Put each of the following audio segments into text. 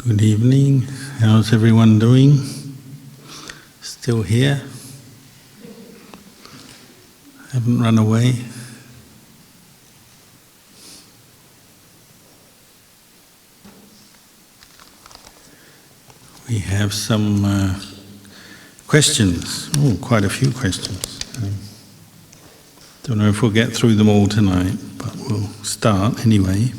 Good evening. How's everyone doing? Still here? Haven't run away? We have some questions. Oh, quite a few questions. Don't know if we'll get through them all tonight, but we'll start anyway.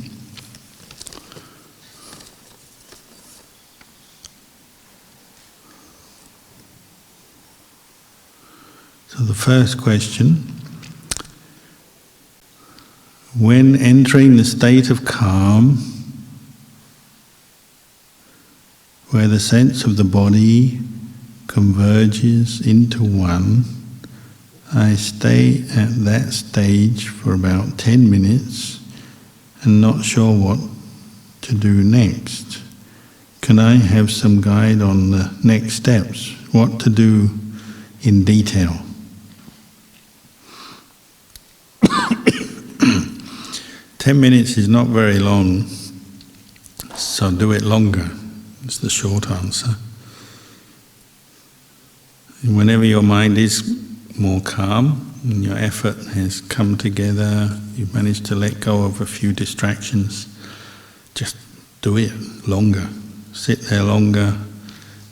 So the first question: when entering the state of calm, where the sense of the body converges into one, I stay at that stage for about 10 minutes and not sure what to do next. Can I have some guide on the next steps? What to do in detail? 10 minutes is not very long, so do it longer. It's the short answer. And whenever your mind is more calm and your effort has come together, you've managed to let go of a few distractions, just do it longer. Sit there longer.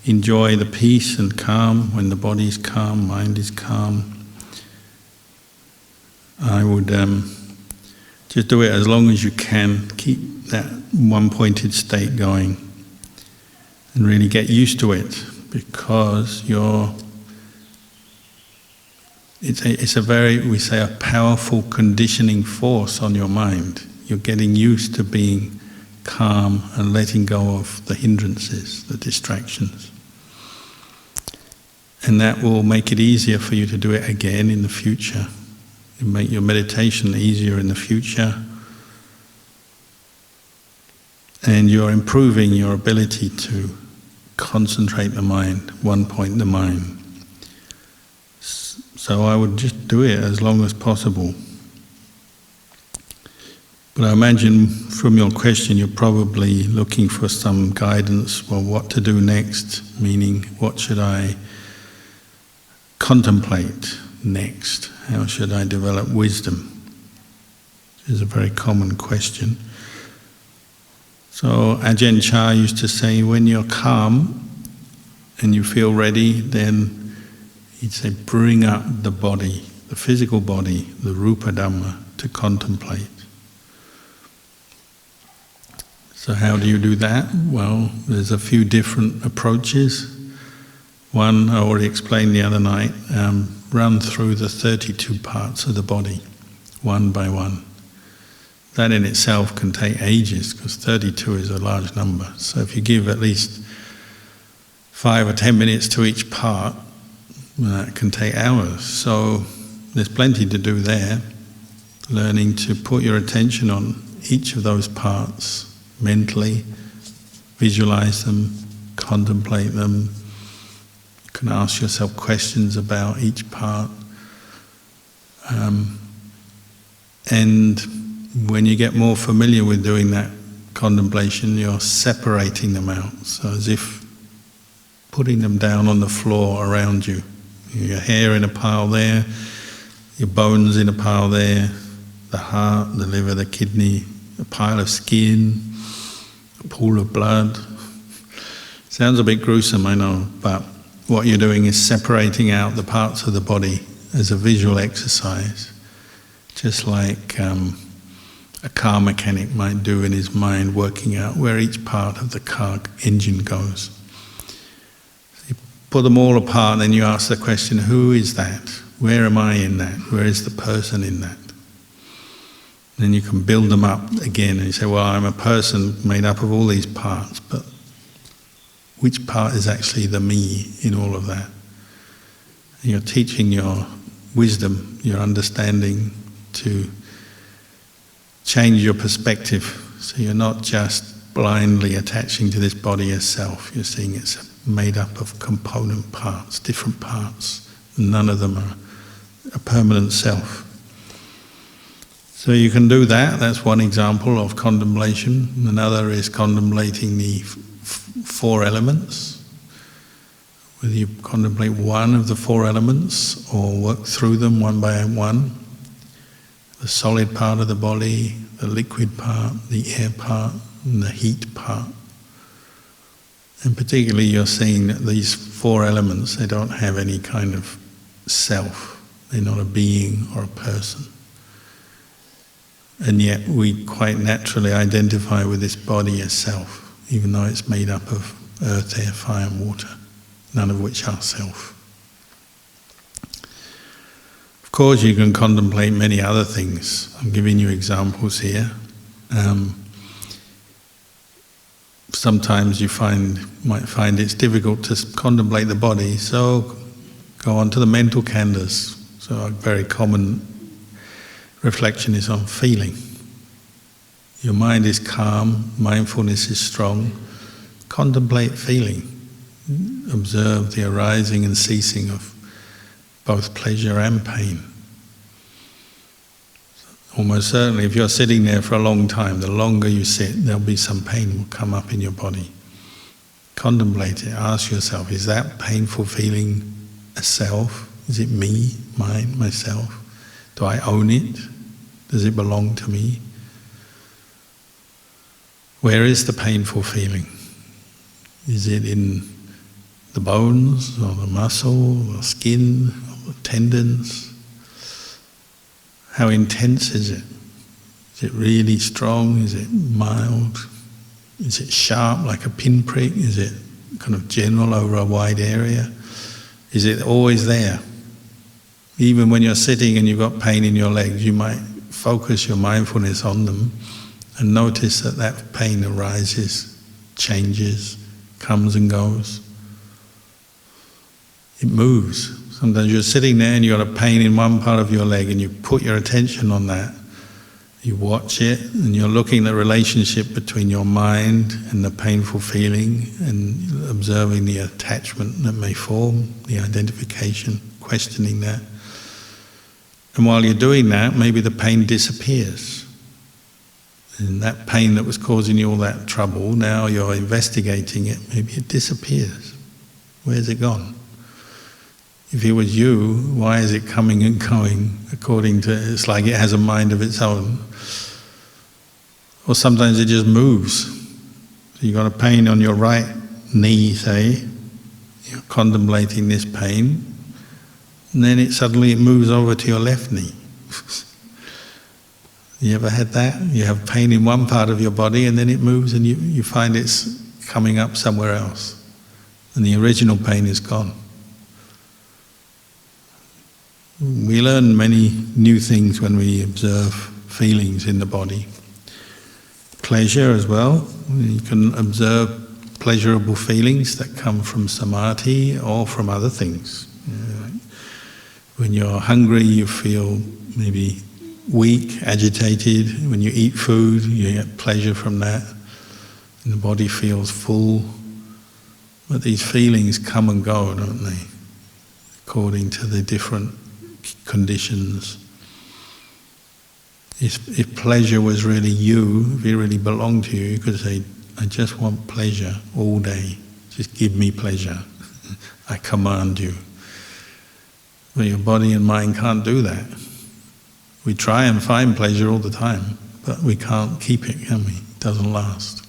Enjoy the peace and calm. When the body is calm, mind is calm. I would just do it as long as you can. Keep that one-pointed state going and really get used to it, because it's a very, we say, a powerful conditioning force on your mind. You're getting used to being calm and letting go of the hindrances, the distractions. And that will make it easier for you to do it again in the future. It'll make your meditation easier in the future. And you're improving your ability to concentrate the mind, one point the mind. So I would just do it as long as possible. But I imagine from your question you're probably looking for some guidance, well, what to do next, meaning what should I contemplate next? How should I develop wisdom? This is a very common question. So Ajahn Chah used to say, when you're calm and you feel ready, then he'd say, bring up the body, the physical body, the Rupa Dhamma, to contemplate. So how do you do that? Well, there's a few different approaches. One, I already explained the other night, run through the 32 parts of the body, one by one. That in itself can take ages, because 32 is a large number. So if you give at least 5 or 10 minutes to each part, that can take hours. So there's plenty to do there. Learning to put your attention on each of those parts mentally, visualize them, contemplate them. You can ask yourself questions about each part. And when you get more familiar with doing that contemplation, you're separating them out. So as if putting them down on the floor around you. Your hair in a pile there, your bones in a pile there, the heart, the liver, the kidney, a pile of skin, a pool of blood. Sounds a bit gruesome, I know, but what you're doing is separating out the parts of the body as a visual exercise, just like a car mechanic might do in his mind, working out where each part of the car engine goes. You put them all apart, then you ask the question, who is that? Where am I in that? Where is the person in that? Then you can build them up again, and you say, well, I'm a person made up of all these parts, but which part is actually the me in all of that? And you're teaching your wisdom, your understanding, to change your perspective, so you're not just blindly attaching to this body as self. You're seeing it's made up of component parts, different parts. None of them are a permanent self. So you can do that. That's one example of contemplation. Another is contemplating the 4 elements, whether you contemplate one of the 4 elements or work through them one by one, the solid part of the body, the liquid part, the air part, and the heat part. And particularly you're seeing that these 4 elements, they don't have any kind of self. They're not a being or a person. And yet we quite naturally identify with this body as self, even though it's made up of earth, air, fire and water, none of which are self. Of course you can contemplate many other things. I'm giving you examples here. Sometimes you might find it's difficult to contemplate the body, so go on to the mental khandhas. So a very common reflection is on feeling. Your mind is calm, mindfulness is strong. Contemplate feeling. Observe the arising and ceasing of both pleasure and pain. Almost certainly, if you're sitting there for a long time, the longer you sit, there'll be some pain will come up in your body. Contemplate it. Ask yourself, is that painful feeling a self? Is it me, mine, myself? Do I own it? Does it belong to me? Where is the painful feeling? Is it in the bones, or the muscle, or skin, or the tendons? How intense is it? Is it really strong? Is it mild? Is it sharp like a pinprick? Is it kind of general over a wide area? Is it always there? Even when you're sitting and you've got pain in your legs, you might focus your mindfulness on them and notice that that pain arises, changes, comes and goes. It moves. Sometimes you're sitting there and you've got a pain in one part of your leg and you put your attention on that. You watch it and you're looking at the relationship between your mind and the painful feeling and observing the attachment that may form, the identification, questioning that. And while you're doing that, maybe the pain disappears. And that pain that was causing you all that trouble, now you're investigating it, maybe it disappears. Where's it gone? If it was you, why is it coming and going according to, it's like it has a mind of its own. Or sometimes it just moves. So you've got a pain on your right knee, say, you're contemplating this pain, and then suddenly it moves over to your left knee. You ever had that? You have pain in one part of your body and then it moves and you find it's coming up somewhere else. And the original pain is gone. We learn many new things when we observe feelings in the body. Pleasure as well. You can observe pleasurable feelings that come from samadhi or from other things. When you're hungry, you feel maybe weak, agitated. When you eat food, you get pleasure from that. And the body feels full. But these feelings come and go, don't they? According to the different conditions. If pleasure was really you, if it really belonged to you, you could say, I just want pleasure all day. Just give me pleasure. I command you. But your body and mind can't do that. We try and find pleasure all the time, but we can't keep it, can we? It doesn't last.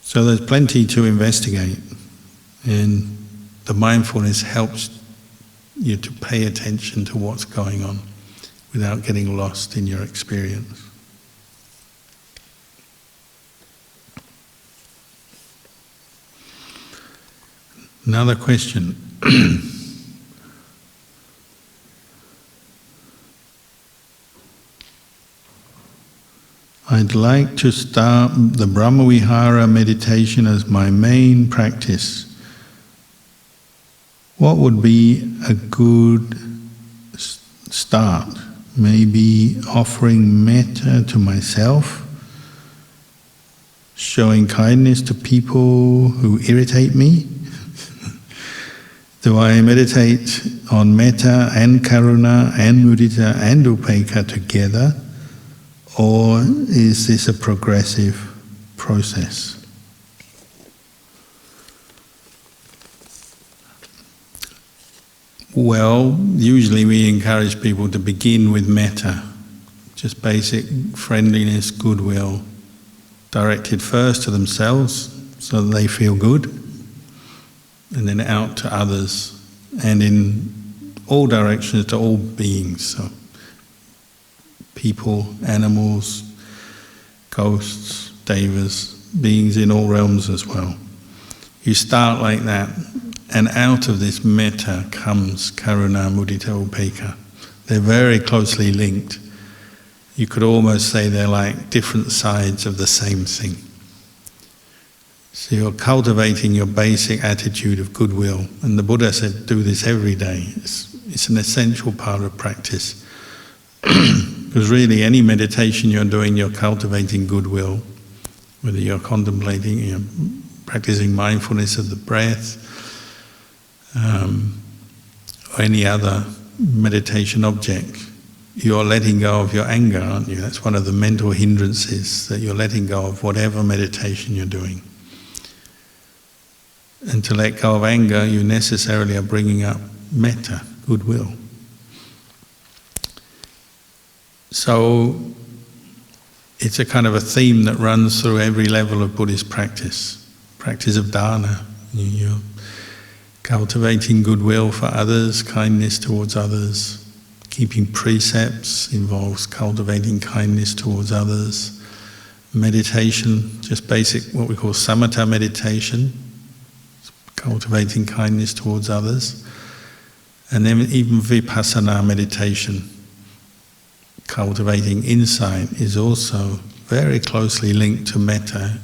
So there's plenty to investigate, and the mindfulness helps you to pay attention to what's going on without getting lost in your experience. Another question. I'd like to start the Brahmavihara meditation as my main practice. What would be a good start? Maybe offering metta to myself, showing kindness to people who irritate me. Do I meditate on metta and karuna and mudita and upekkha together? Or is this a progressive process. Well, usually we encourage people to begin with metta, just basic friendliness, goodwill, directed first to themselves so that they feel good, and then out to others, and in all directions to all beings, so people, animals, ghosts, devas, beings in all realms as well. You start like that, and out of this metta comes karuna, mudita, upekkha. They're very closely linked. You could almost say they're like different sides of the same thing. So you're cultivating your basic attitude of goodwill, and the Buddha said do this every day. It's an essential part of practice. Because really any meditation you're doing, you're cultivating goodwill, whether you're contemplating, you're practicing mindfulness of the breath, or any other meditation object. You're letting go of your anger, aren't you? That's one of the mental hindrances, that you're letting go of whatever meditation you're doing. And to let go of anger, you necessarily are bringing up metta, goodwill. So it's a kind of a theme that runs through every level of Buddhist practice. Practice of dana. You're cultivating goodwill for others, kindness towards others. Keeping precepts involves cultivating kindness towards others. Meditation, just basic, what we call samatha meditation, cultivating kindness towards others. And then even vipassana meditation, cultivating insight, is also very closely linked to metta.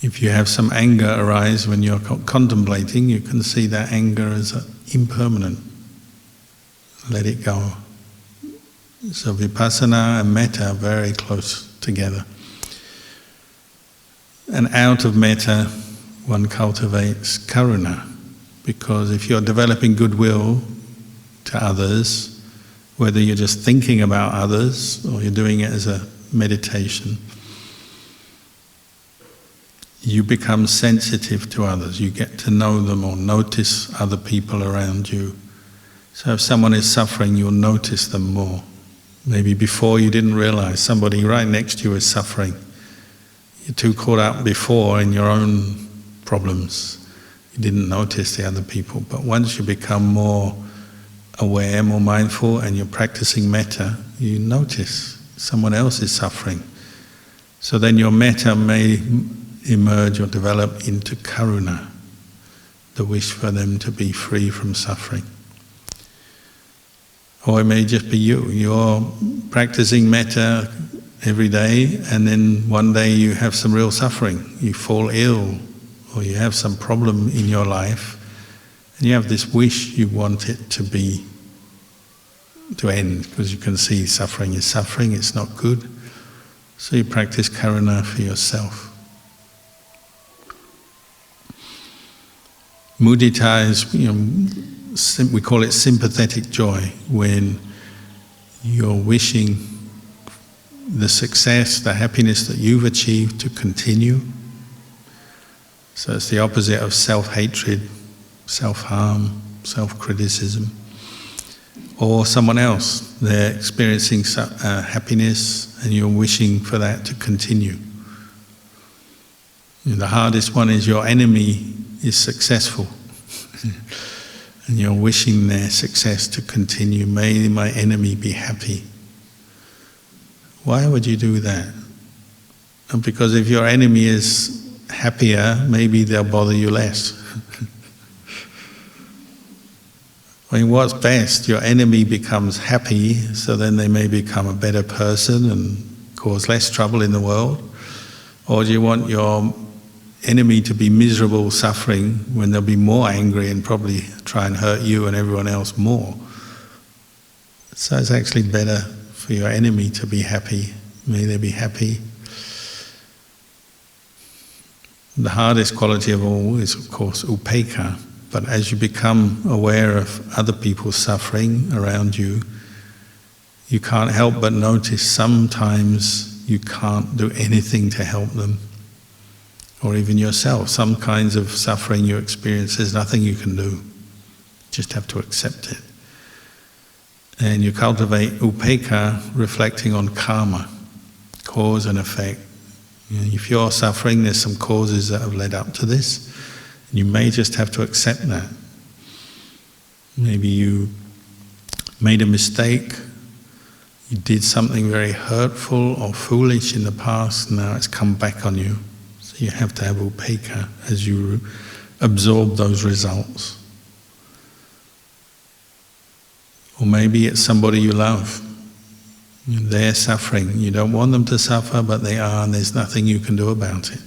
If you have some anger arise when you're contemplating, you can see that anger as impermanent. Let it go. So vipassana and metta are very close together. And out of metta, one cultivates karuna, because if you're developing goodwill to others, whether you're just thinking about others or you're doing it as a meditation, you become sensitive to others. You get to know them or notice other people around you. So if someone is suffering, you'll notice them more. Maybe before you didn't realize somebody right next to you is suffering. You're too caught up before in your own problems. You didn't notice the other people. But once you become more aware, more mindful, and you're practicing metta, you notice someone else is suffering. So then your metta may emerge or develop into karuna, the wish for them to be free from suffering. Or it may just be you. You're practicing metta every day, and then one day you have some real suffering. You fall ill, or you have some problem in your life, and you have this wish you want it to end, because you can see suffering is suffering, it's not good. So you practice karuna for yourself. Moodita is, we call it sympathetic joy, when you're wishing the success, the happiness that you've achieved to continue. So it's the opposite of self-hatred, self-harm, self-criticism. Or someone else, they're experiencing happiness and you're wishing for that to continue. The hardest one is your enemy is successful and you're wishing their success to continue. May my enemy be happy. Why would you do that? Because if your enemy is happier, maybe they'll bother you less. I mean, what's best? Your enemy becomes happy, so then they may become a better person and cause less trouble in the world? Or do you want your enemy to be miserable, suffering, when they'll be more angry and probably try and hurt you and everyone else more? So it's actually better for your enemy to be happy. May they be happy. The hardest quality of all is, of course, upekkha. But as you become aware of other people's suffering around you, you can't help but notice sometimes you can't do anything to help them. Or even yourself, some kinds of suffering you experience, there's nothing you can do. You just have to accept it. And you cultivate upekkha, reflecting on karma, cause and effect. You know, if you're suffering, there's some causes that have led up to this. And you may just have to accept that. Maybe you made a mistake, you did something very hurtful or foolish in the past, now it's come back on you. So you have to have upekkha as you absorb those results. Or maybe it's somebody you love. They're suffering. You don't want them to suffer, but they are, and there's nothing you can do about it.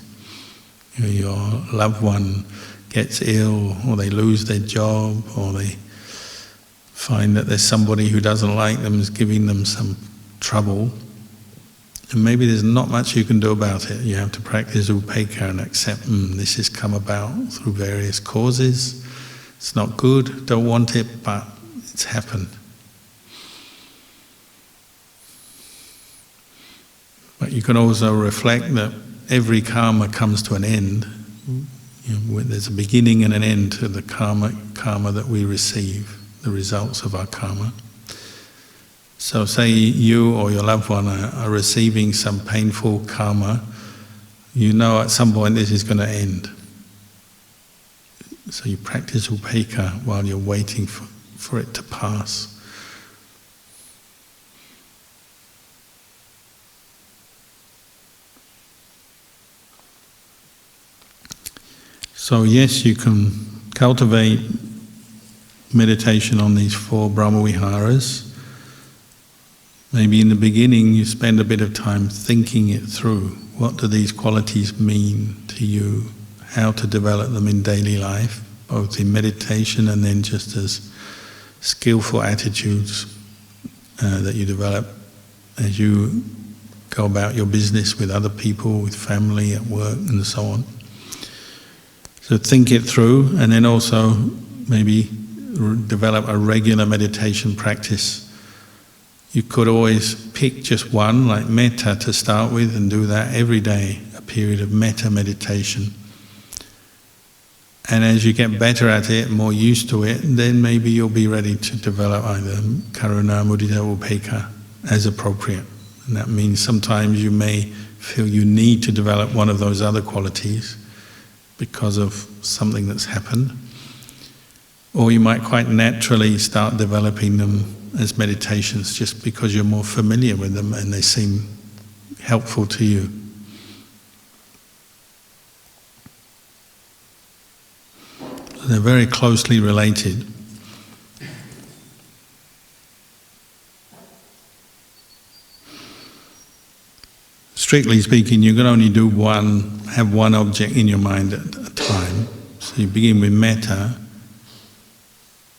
You know, your loved one gets ill, or they lose their job, or they find that there's somebody who doesn't like them, is giving them some trouble. And maybe there's not much you can do about it. You have to practice upekkha and accept, this has come about through various causes. It's not good, don't want it, but it's happened. But you can also reflect that every karma comes to an end. You know, there's a beginning and an end to the karma that we receive, the results of our karma. So say you or your loved one are receiving some painful karma, you know at some point this is going to end. So you practice upekkha while you're waiting for it to pass. So yes, you can cultivate meditation on these 4 Brahmaviharas. Maybe in the beginning you spend a bit of time thinking it through. What do these qualities mean to you? How to develop them in daily life, both in meditation and then just as skillful attitudes that you develop as you go about your business with other people, with family, at work, and so on. So think it through, and then also maybe develop a regular meditation practice. You could always pick just one, like metta to start with, and do that every day, a period of metta meditation. And as you get better at it, more used to it, then maybe you'll be ready to develop either karuna, mudita, or upekkha as appropriate. And that means sometimes you may feel you need to develop one of those other qualities because of something that's happened. Or you might quite naturally start developing them as meditations just because you're more familiar with them and they seem helpful to you. They're very closely related. Strictly speaking, you can only have one object in your mind at a time. So you begin with metta,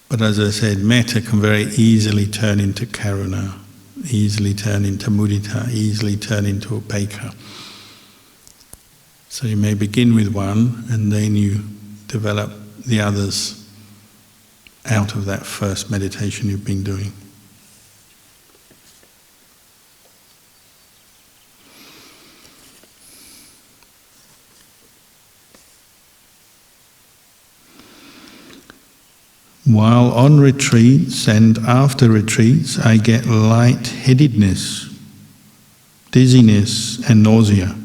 but as I said, metta can very easily turn into karuna, easily turn into mudita, easily turn into upekkha. So you may begin with one and then you develop the others out of that first meditation you've been doing. While on retreats and after retreats, I get lightheadedness, dizziness and nausea.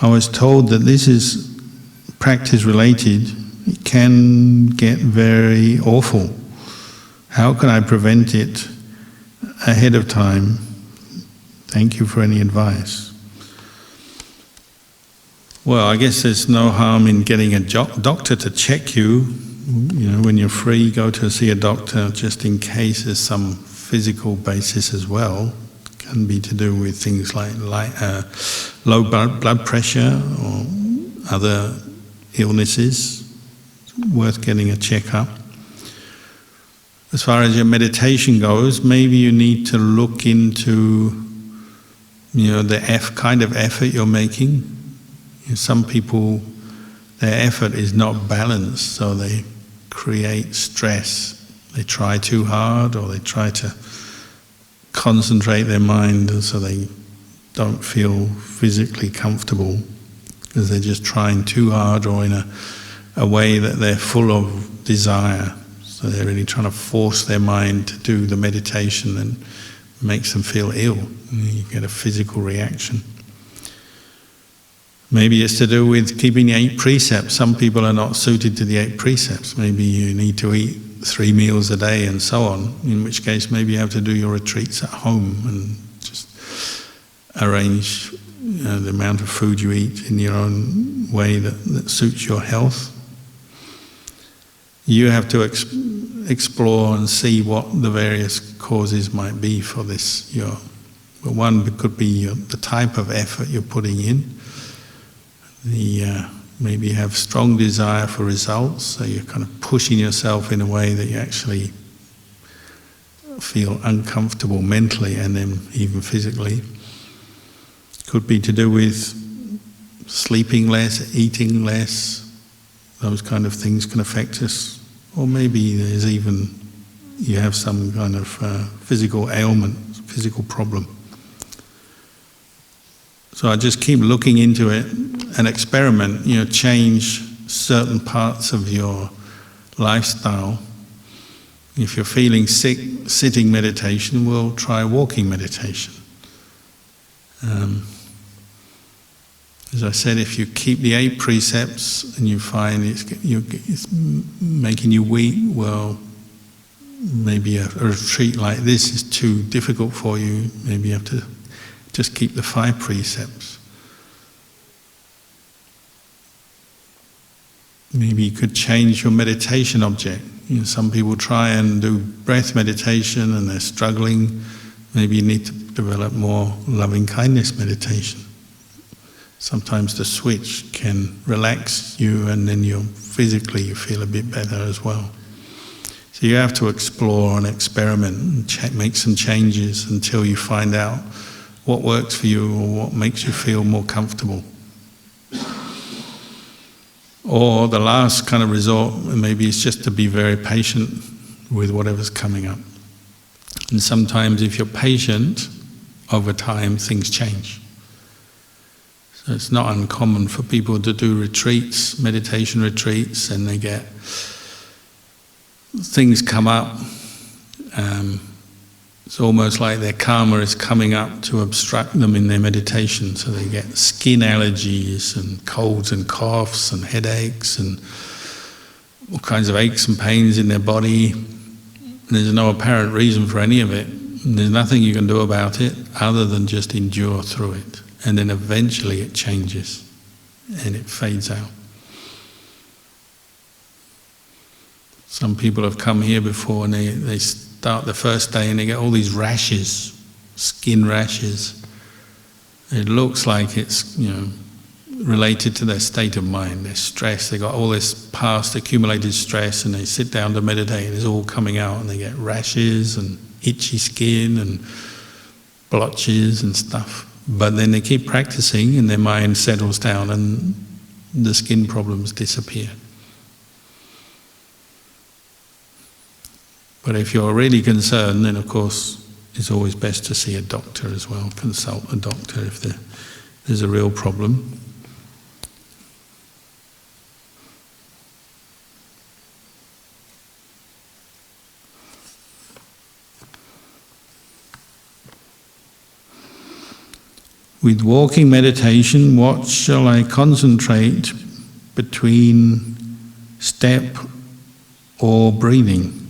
I was told that this is practice related. It can get very awful. How can I prevent it ahead of time? Thank you for any advice. Well, I guess there's no harm in getting a doctor to check you. You know, when you're free, go to see a doctor just in case there's some physical basis as well. It can be to do with things like low blood pressure or other illnesses. It's worth getting a checkup. As far as your meditation goes, maybe you need to look into, the kind of effort you're making. Some people, their effort is not balanced, so they create stress. They try too hard, or they try to concentrate their mind, and so they don't feel physically comfortable because they're just trying too hard or in a way that they're full of desire. So they're really trying to force their mind to do the meditation and makes them feel ill. You get a physical reaction. Maybe it's to do with keeping the 8 precepts. Some people are not suited to the 8 precepts. Maybe you need to eat 3 meals a day and so on, in which case maybe you have to do your retreats at home and just arrange the amount of food you eat in your own way that suits your health. You have to explore and see what the various causes might be for this. But one could be the type of effort you're putting in. Maybe you have strong desire for results, so you're kind of pushing yourself in a way that you actually feel uncomfortable mentally and then even physically. Could be to do with sleeping less, eating less. Those kind of things can affect us. Or maybe there's even, you have some kind of physical ailment, physical problem. So I just keep looking into it and experiment, change certain parts of your lifestyle. If you're feeling sick, sitting meditation, we'll try walking meditation. As I said, if you keep the 8 precepts and you find it's making you weak, well, maybe a retreat like this is too difficult for you. Maybe you have to just keep the 5 precepts. Maybe you could change your meditation object. Some people try and do breath meditation and they're struggling. Maybe you need to develop more loving kindness meditation. Sometimes the switch can relax you and then physically you feel a bit better as well. So you have to explore and experiment and make some changes until you find out what works for you or what makes you feel more comfortable. Or the last kind of resort, maybe it's just to be very patient with whatever's coming up. And sometimes if you're patient, over time things change. So it's not uncommon for people to do retreats, meditation retreats, and they get things come up. It's almost like their karma is coming up to obstruct them in their meditation. So they get skin allergies and colds and coughs and headaches and all kinds of aches and pains in their body. And there's no apparent reason for any of it. And there's nothing you can do about it other than just endure through it. And then eventually it changes and it fades out. Some people have come here before and they start the first day and they get all these rashes, skin rashes. It looks like it's, related to their state of mind, their stress. They got all this past accumulated stress and they sit down to meditate and it's all coming out and they get rashes and itchy skin and blotches and stuff. But then they keep practicing and their mind settles down and the skin problems disappear. But if you're really concerned, then of course it's always best to see a doctor as well, consult a doctor if there's a real problem. With walking meditation, what shall I concentrate between step or breathing?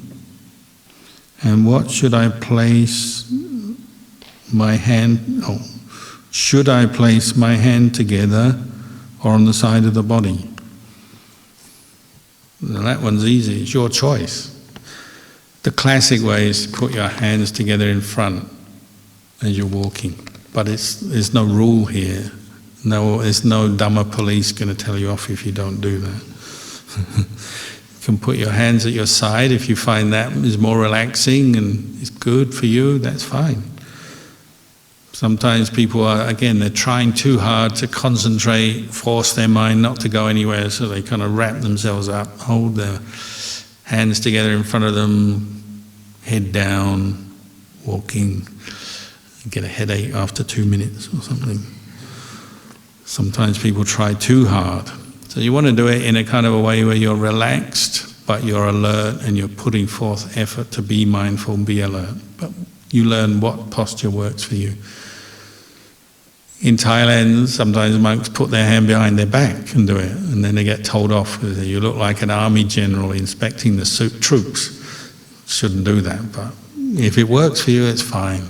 And what should I place my hand, should I place my hand together or on the side of the body? Now that one's easy, it's your choice. The classic way is to put your hands together in front as you're walking. But there's no rule here. There's no Dhamma police going to tell you off if you don't do that. You can put your hands at your side if you find that is more relaxing and is good for you, that's fine. Sometimes people they're trying too hard to concentrate, force their mind not to go anywhere, so they kind of wrap themselves up, hold their hands together in front of them, head down, walking. You get a headache after 2 minutes or something. Sometimes people try too hard. So you want to do it in a kind of a way where you're relaxed, but you're alert and you're putting forth effort to be mindful and be alert. But you learn what posture works for you. In Thailand, sometimes monks put their hand behind their back and do it, and then they get told off because you look like an army general inspecting the troops. Shouldn't do that, but if it works for you, it's fine.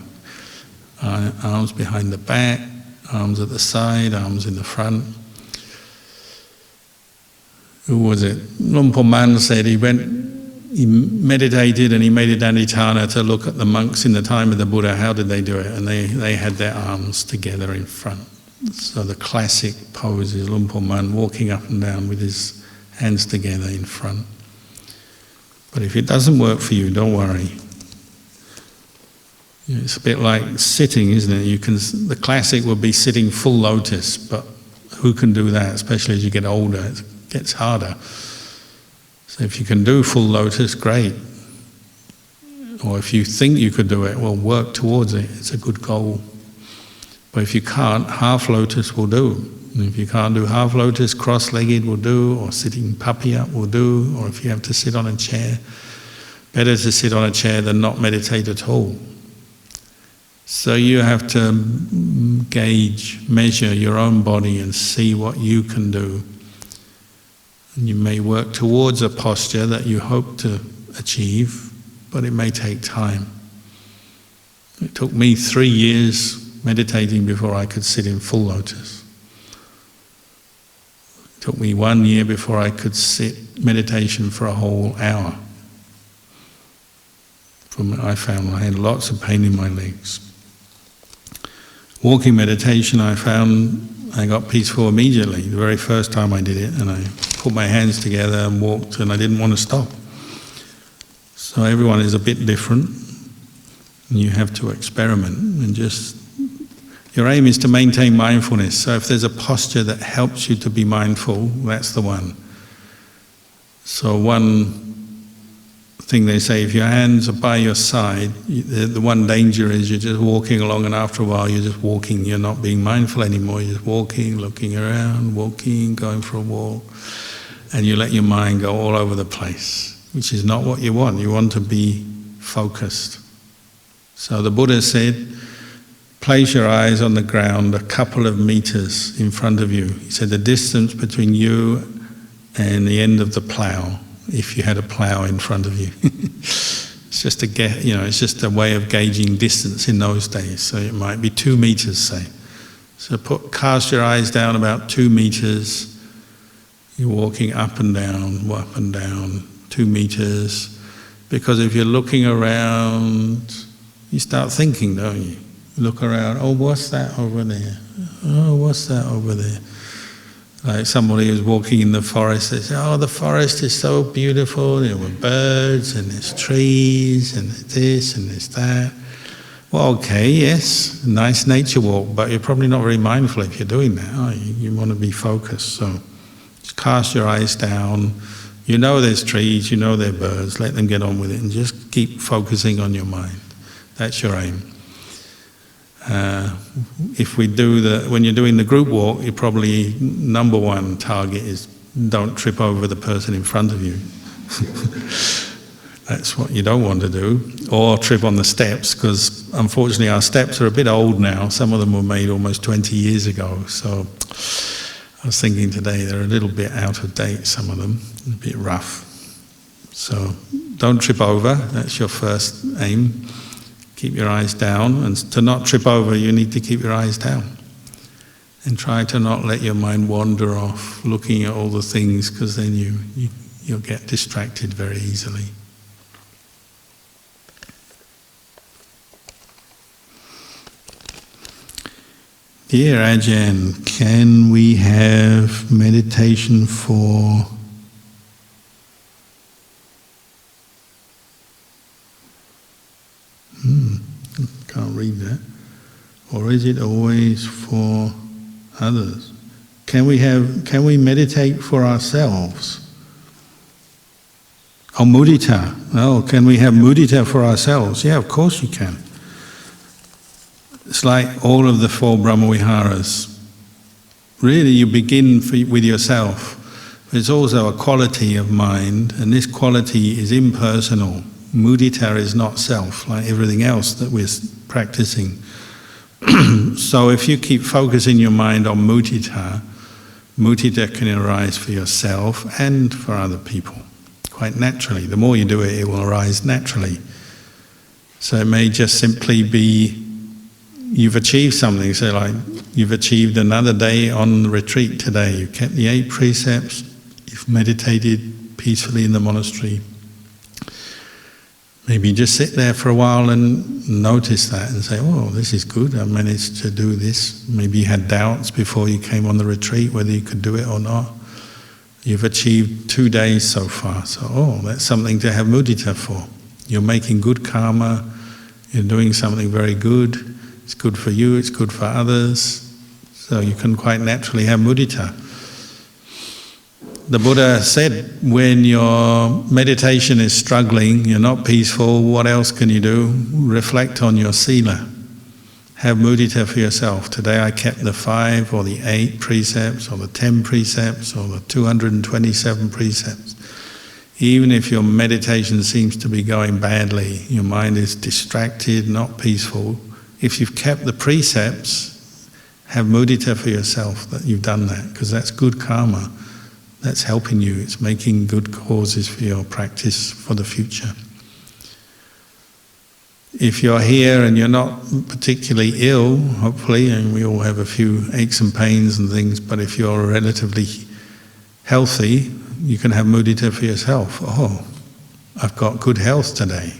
Arms behind the back, arms at the side, arms in the front. Who was it? Luang Por Man said he meditated and he made a danditana to look at the monks in the time of the Buddha. How did they do it? And they had their arms together in front. So the classic pose is Luang Por Man walking up and down with his hands together in front. But if it doesn't work for you, don't worry. It's a bit like sitting, isn't it? The classic would be sitting full lotus, but who can do that? Especially as you get older, it gets harder. So if you can do full lotus, great. Or if you think you could do it, well, work towards it. It's a good goal. But if you can't, half lotus will do. And if you can't do half lotus, cross-legged will do, or sitting puppy up will do, or if you have to sit on a chair, better to sit on a chair than not meditate at all. So you have to gauge, measure your own body and see what you can do. And you may work towards a posture that you hope to achieve, but it may take time. It took me 3 years meditating before I could sit in full lotus. It took me 1 year before I could sit meditation for a whole hour. I found I had lots of pain in my legs. Walking meditation, I found I got peaceful immediately, the very first time I did it, and I put my hands together and walked, and I didn't want to stop. So everyone is a bit different, and you have to experiment, and your aim is to maintain mindfulness. So if there's a posture that helps you to be mindful, that's the one. So one thing they say, if your hands are by your side, the one danger is you're just walking along, and after a while you're just walking, you're not being mindful anymore, you're just walking, looking around, walking, going for a walk, and you let your mind go all over the place, which is not what you want. You want to be focused. So the Buddha said, place your eyes on the ground a couple of meters in front of you. He said the distance between you and the end of the plough, if you had a plough in front of you. It's just a way of gauging distance in those days. So it might be 2 meters, say. So cast your eyes down about 2 meters. You're walking up and down, 2 meters. Because if you're looking around, you start thinking, don't you? You look around, oh, what's that over there? Oh, what's that over there? Like somebody who's walking in the forest, they say, oh, the forest is so beautiful, there were birds and there's trees and there's this and there's that. Well, okay, yes, nice nature walk, but you're probably not very mindful if you're doing that, are you? You want to be focused, so just cast your eyes down. You know there's trees, you know there are birds, let them get on with it and just keep focusing on your mind. That's your aim. When you're doing the group walk, your probably number one target is don't trip over the person in front of you. That's what you don't want to do. Or trip on the steps, because unfortunately our steps are a bit old now. Some of them were made almost 20 years ago. So I was thinking today they're a little bit out of date, some of them, a bit rough. So don't trip over, that's your first aim. Keep your eyes down, and to not trip over, you need to keep your eyes down. And try to not let your mind wander off, looking at all the things, because then you'll get distracted very easily. Dear Ajahn, can we have meditation for can't read that. Or is it always for others? Can we meditate for ourselves? Oh, Moodita. Oh, can we have Moodita for ourselves? Yeah, of course you can. It's like all of the 4 Brahmaviharas. Really, you begin with yourself. But it's also a quality of mind, and this quality is impersonal. Mudita is not self, like everything else that we're practicing. So if you keep focusing your mind on mudita, mudita can arise for yourself and for other people, quite naturally. The more you do it, it will arise naturally. So it may just simply be you've achieved something. So like you've achieved another day on the retreat today. You kept the 8 precepts. You've meditated peacefully in the monastery. Maybe just sit there for a while and notice that and say, oh, this is good, I managed to do this. Maybe you had doubts before you came on the retreat whether you could do it or not. You've achieved 2 days so far, so that's something to have mudita for. You're making good karma, you're doing something very good, it's good for you, it's good for others, so you can quite naturally have mudita. The Buddha said, when your meditation is struggling, you're not peaceful, what else can you do? Reflect on your sila. Have mudita for yourself. Today I kept the 5 or the 8 precepts or the 10 precepts or the 227 precepts. Even if your meditation seems to be going badly, your mind is distracted, not peaceful, if you've kept the precepts, have mudita for yourself that you've done that, because that's good karma. That's helping you, it's making good causes for your practice for the future. If you're here and you're not particularly ill, hopefully, and we all have a few aches and pains and things, but if you're relatively healthy, you can have mudita for yourself. Oh, I've got good health today.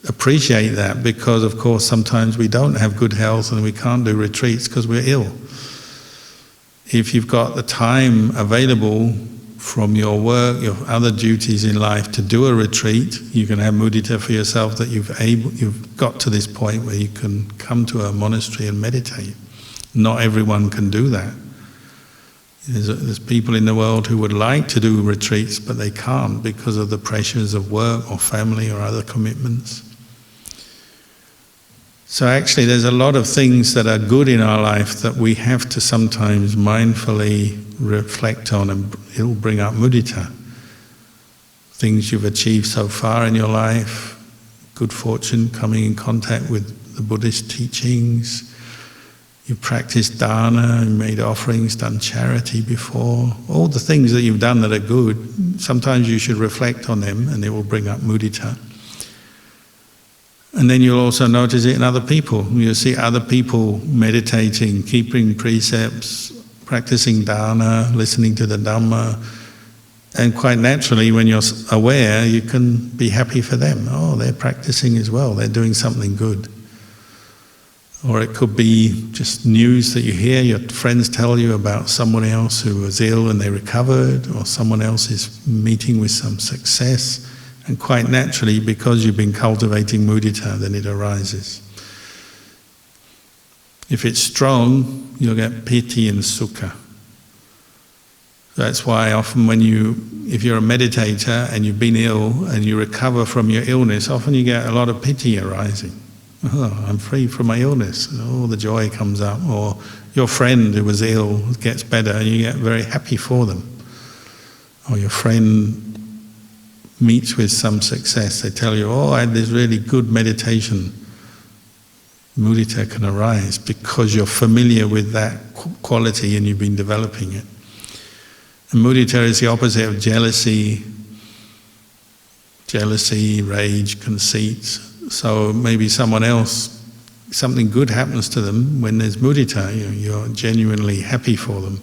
Appreciate that, because of course sometimes we don't have good health and we can't do retreats because we're ill. If you've got the time available from your work, your other duties in life to do a retreat, you can have mudita for yourself that you've got to this point where you can come to a monastery and meditate. Not everyone can do that. There's people in the world who would like to do retreats, but they can't because of the pressures of work or family or other commitments. So actually there's a lot of things that are good in our life that we have to sometimes mindfully reflect on, and it'll bring up mudita. Things you've achieved so far in your life, good fortune, coming in contact with the Buddhist teachings, you've practiced dana, you made offerings, done charity before, all the things that you've done that are good, sometimes you should reflect on them and it will bring up mudita. And then you'll also notice it in other people. You'll see other people meditating, keeping precepts, practicing dana, listening to the Dhamma. And quite naturally, when you're aware, you can be happy for them. Oh, they're practicing as well, they're doing something good. Or it could be just news that you hear, your friends tell you about someone else who was ill and they recovered, or someone else is meeting with some success. And quite naturally, because you've been cultivating mudita, then it arises. If it's strong, you'll get piti and sukha. That's why often if you're a meditator and you've been ill and you recover from your illness, often you get a lot of piti arising. Oh, I'm free from my illness. Oh, the joy comes up. Or your friend who was ill gets better and you get very happy for them. Or your friend meets with some success, they tell you, oh, I had this really good meditation. Mudita can arise because you're familiar with that quality and you've been developing it. And mudita is the opposite of jealousy, rage, conceit. So maybe someone else, something good happens to them when there's mudita, you're genuinely happy for them,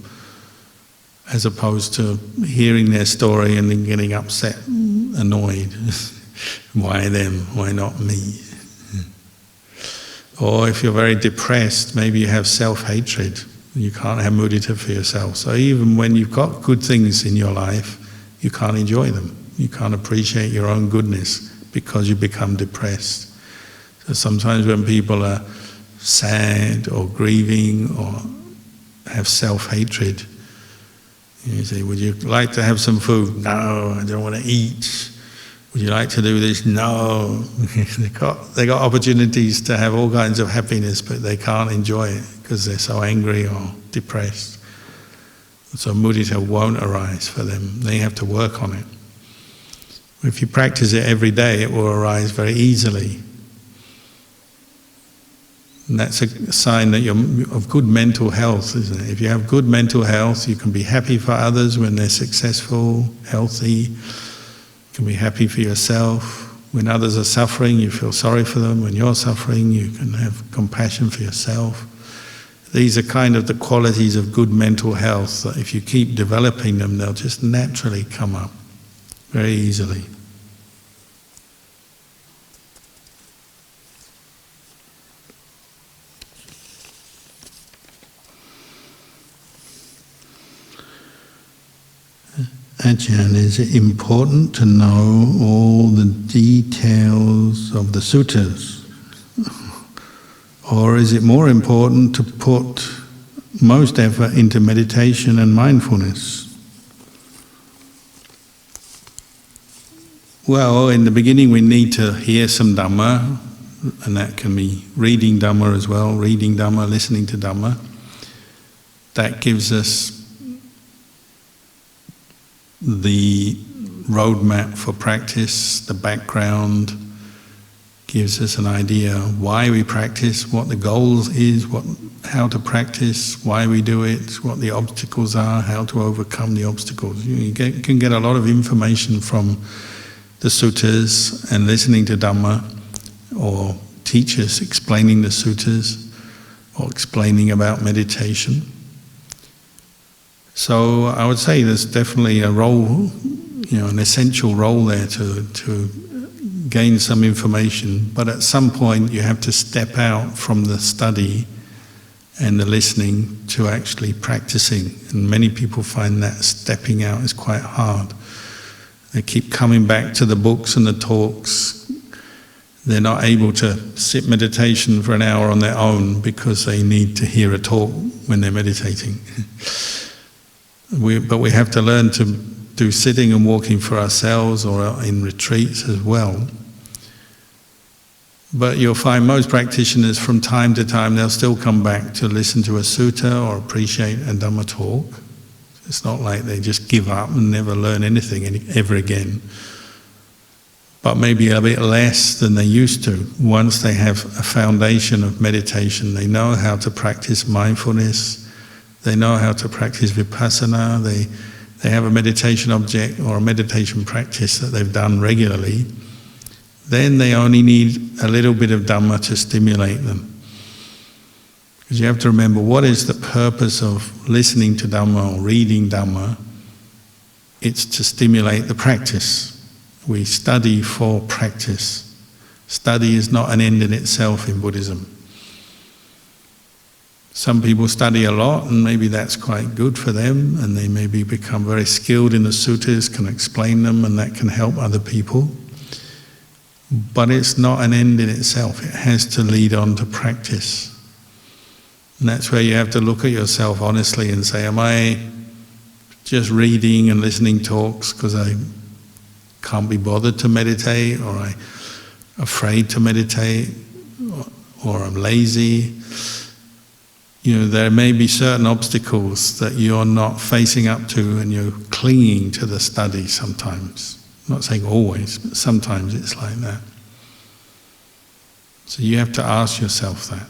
as opposed to hearing their story and then getting upset, annoyed. Why them? Why not me? Or if you're very depressed, maybe you have self-hatred. You can't have mudita for yourself. So even when you've got good things in your life, you can't enjoy them. You can't appreciate your own goodness because you become depressed. So sometimes when people are sad or grieving or have self-hatred, you say, would you like to have some food? No, I don't want to eat. Would you like to do this? No. they got opportunities to have all kinds of happiness, but they can't enjoy it because they're so angry or depressed. So mudita won't arise for them. They have to work on it. If you practice it every day, it will arise very easily. And that's a sign that you're of good mental health, isn't it? If you have good mental health, you can be happy for others when they're successful, healthy. You can be happy for yourself. When others are suffering, you feel sorry for them. When you're suffering, you can have compassion for yourself. These are kind of the qualities of good mental health that if you keep developing them, they'll just naturally come up very easily. Ajahn, is it important to know all the details of the suttas? Or is it more important to put most effort into meditation and mindfulness? Well, in the beginning we need to hear some Dhamma, and that can be reading Dhamma as well, reading Dhamma, listening to Dhamma. That gives us the roadmap for practice, the background, gives us an idea why we practice, what the goal is, how to practice, why we do it, what the obstacles are, how to overcome the obstacles. You can get a lot of information from the suttas and listening to Dhamma, or teachers explaining the suttas, or explaining about meditation. So I would say there's definitely a role, an essential role there to gain some information, but at some point you have to step out from the study and the listening to actually practicing. And many people find that stepping out is quite hard. They keep coming back to the books and the talks. They're not able to sit meditation for an hour on their own because they need to hear a talk when they're meditating. But we have to learn to do sitting and walking for ourselves, or in retreats as well. But you'll find most practitioners from time to time, they'll still come back to listen to a sutta or appreciate a Dhamma talk. It's not like they just give up and never learn anything ever again. But maybe a bit less than they used to. Once they have a foundation of meditation, they know how to practice mindfulness, they know how to practice vipassana, they have a meditation object or a meditation practice that they've done regularly, then they only need a little bit of Dhamma to stimulate them. Because you have to remember, what is the purpose of listening to Dhamma or reading Dhamma? It's to stimulate the practice. We study for practice. Study is not an end in itself in Buddhism. Some people study a lot, and maybe that's quite good for them, and they maybe become very skilled in the suttas, can explain them, and that can help other people. But it's not an end in itself. It has to lead on to practice. And that's where you have to look at yourself honestly and say, am I just reading and listening talks because I can't be bothered to meditate, or I'm afraid to meditate, or I'm lazy? There may be certain obstacles that you're not facing up to, and you're clinging to the study sometimes. I'm not saying always, but sometimes it's like that. So you have to ask yourself that.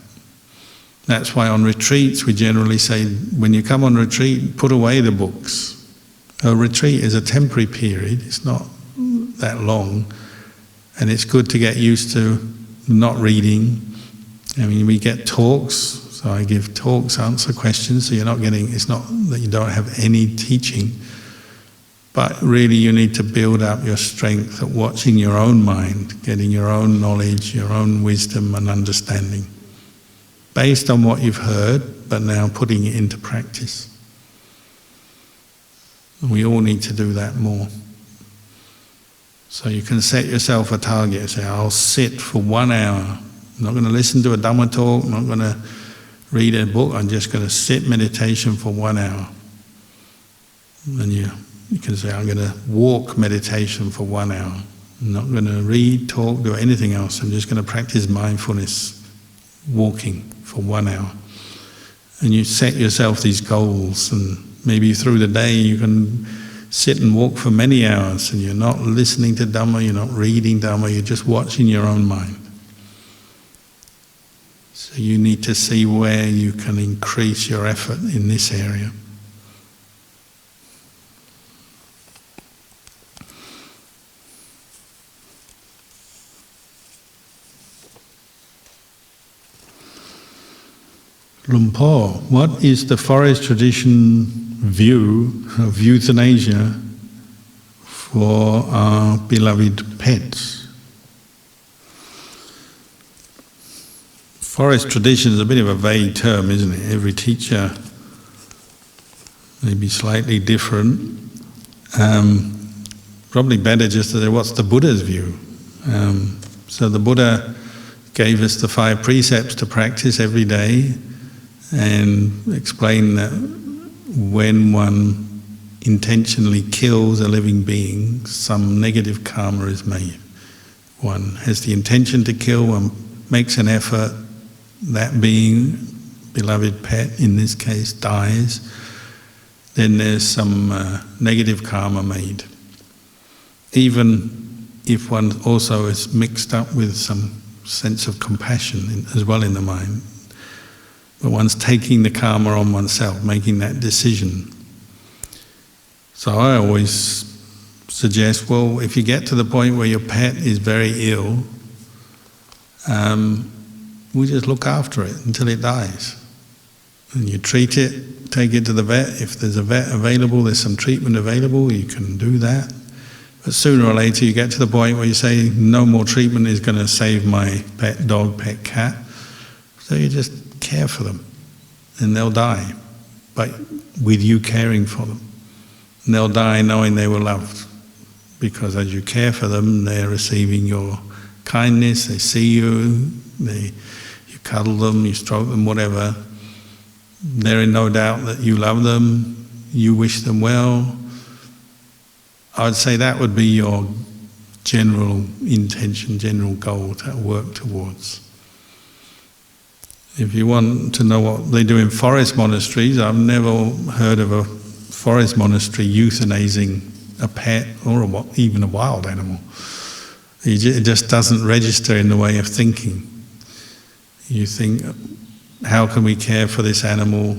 That's why on retreats we generally say, when you come on retreat, put away the books. A retreat is a temporary period, it's not that long, and it's good to get used to not reading. We get talks. So I give talks, answer questions, so it's not that you don't have any teaching, but really you need to build up your strength at watching your own mind, getting your own knowledge, your own wisdom and understanding, based on what you've heard, but now putting it into practice. We all need to do that more. So you can set yourself a target, say, I'll sit for 1 hour. I'm not going to listen to a Dhamma talk, I'm not going to read a book, I'm just going to sit meditation for 1 hour. And you can say, I'm going to walk meditation for 1 hour. I'm not going to read, talk, do anything else. I'm just going to practice mindfulness, walking for 1 hour. And you set yourself these goals, and maybe through the day you can sit and walk for many hours, and you're not listening to Dhamma, you're not reading Dhamma, you're just watching your own mind. So you need to see where you can increase your effort in this area. Luang Por, what is the forest tradition view of euthanasia for our beloved pets? Forest tradition is a bit of a vague term, isn't it? Every teacher may be slightly different. Probably better just to say, what's the Buddha's view? So the Buddha gave us the 5 precepts to practice every day, and explained that when one intentionally kills a living being, some negative karma is made. One has the intention to kill, one makes an effort, that being, beloved pet in this case, dies, then there's some negative karma made. Even if one also is mixed up with some sense of compassion as well in the mind. But one's taking the karma on oneself, making that decision. So I always suggest, well, if you get to the point where your pet is very ill, we just look after it until it dies. And you treat it, take it to the vet. If there's a vet available, there's some treatment available, you can do that. But sooner or later you get to the point where you say, no more treatment is going to save my pet dog, pet cat. So you just care for them, and they'll die, but with you caring for them. And they'll die knowing they were loved, because as you care for them, they're receiving your kindness, they see you, you cuddle them, you stroke them, whatever. They're in no doubt that you love them, you wish them well. I would say that would be your general intention, general goal to work towards. If you want to know what they do in forest monasteries, I've never heard of a forest monastery euthanizing a pet or even a wild animal. It just doesn't register in the way of thinking. You think, how can we care for this animal?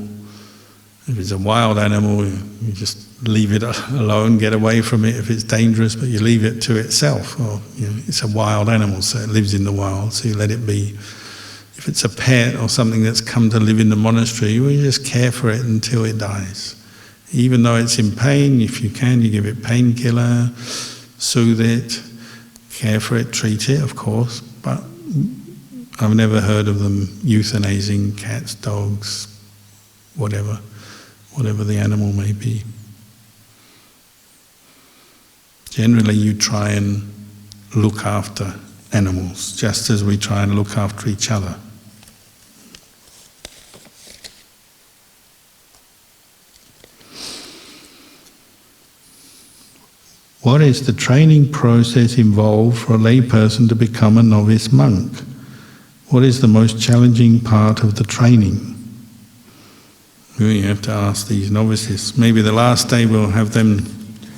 If it's a wild animal, you just leave it alone, get away from it if it's dangerous, but you leave it to itself. Or it's a wild animal, so it lives in the wild, so you let it be. If it's a pet or something that's come to live in the monastery, well, you just care for it until it dies. Even though it's in pain, if you can, you give it painkiller, soothe it, care for it, treat it, of course. But I've never heard of them euthanizing cats, dogs, whatever the animal may be. Generally, you try and look after animals, just as we try and look after each other. What is the training process involved for a lay person to become a novice monk? What is the most challenging part of the training? You have to ask these novices. Maybe the last day we'll have them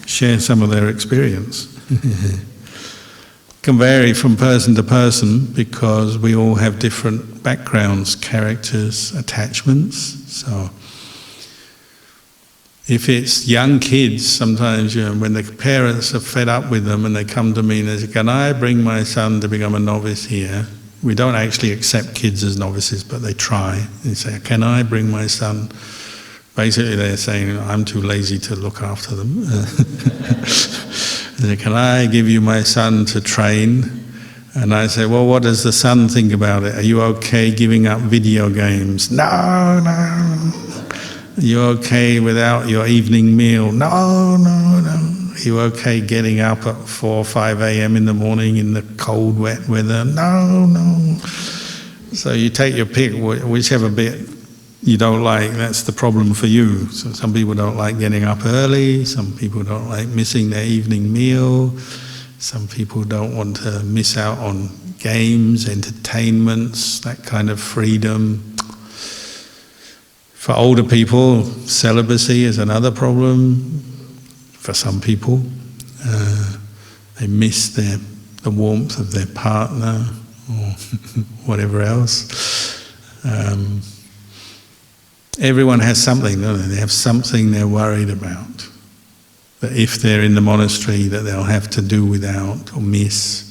share some of their experience. It can vary from person to person because we all have different backgrounds, characters, attachments. So if it's young kids, sometimes when the parents are fed up with them and they come to me and they say, can I bring my son to become a novice here? We don't actually accept kids as novices, but they try. They say, can I bring my son? Basically they're saying, I'm too lazy to look after them. They say, can I give you my son to train? And I say, well, what does the son think about it? Are you okay giving up video games? No. Are you okay without your evening meal? No. Are you okay getting up at 4 or 5 a.m. in the morning in the cold, wet weather? No. So you take your pick, whichever bit you don't like, that's the problem for you. So some people don't like getting up early, some people don't like missing their evening meal. Some people don't want to miss out on games, entertainments, that kind of freedom. For older people, celibacy is another problem. For some people, they miss the warmth of their partner or whatever else. Everyone has something, don't they? They have something they're worried about. That if they're in the monastery, that they'll have to do without or miss.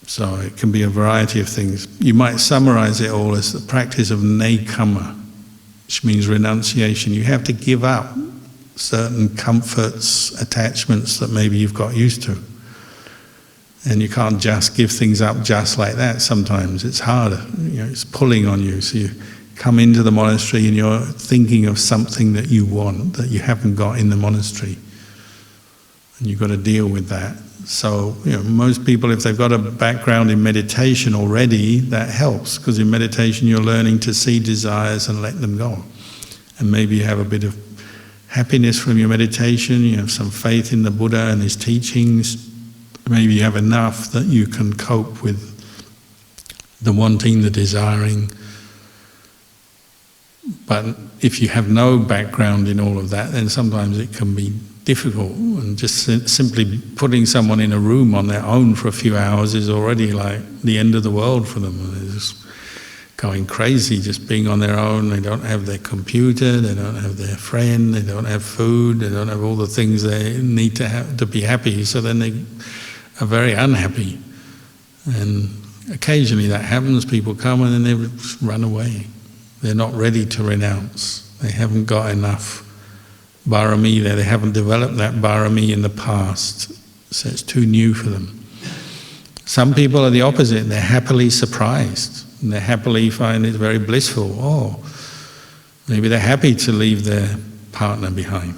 So it can be a variety of things. You might summarize it all as the practice of nekama, which means renunciation. You have to give up certain comforts, attachments that maybe you've got used to. And you can't just give things up just like that sometimes. It's harder, it's pulling on you. So you come into the monastery and you're thinking of something that you want, that you haven't got in the monastery. And you've got to deal with that. So, most people, if they've got a background in meditation already, that helps, because in meditation you're learning to see desires and let them go. And maybe you have a bit of happiness from your meditation, you have some faith in the Buddha and his teachings. Maybe you have enough that you can cope with the wanting, the desiring. But if you have no background in all of that, then sometimes it can be difficult, and just simply putting someone in a room on their own for a few hours is already like the end of the world for them. They're just going crazy, just being on their own. They don't have their computer, they don't have their friend, they don't have food, they don't have all the things they need to have to be happy, so then they are very unhappy. And occasionally that happens, people come and then they just run away. They're not ready to renounce. They haven't got enough barami there, they haven't developed that barami in the past, so it's too new for them. Some people are the opposite, they're happily surprised, and they happily find it very blissful. Oh, maybe they're happy to leave their partner behind.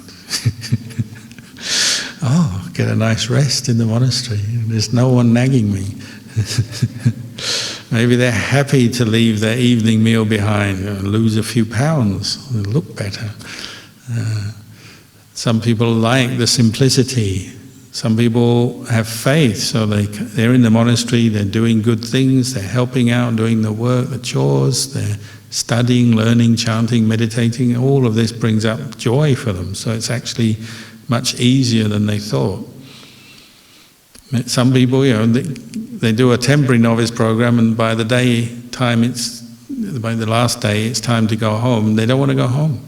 Oh, get a nice rest in the monastery, there's no one nagging me. Maybe they're happy to leave their evening meal behind, lose a few pounds, look better. Some people like the simplicity. Some people have faith, so they're in the monastery, they're doing good things, they're helping out, doing the work, the chores, they're studying, learning, chanting, meditating. All of this brings up joy for them, so it's actually much easier than they thought. Some people, they do a temporary novice program, and by the last day it's time to go home. They don't want to go home.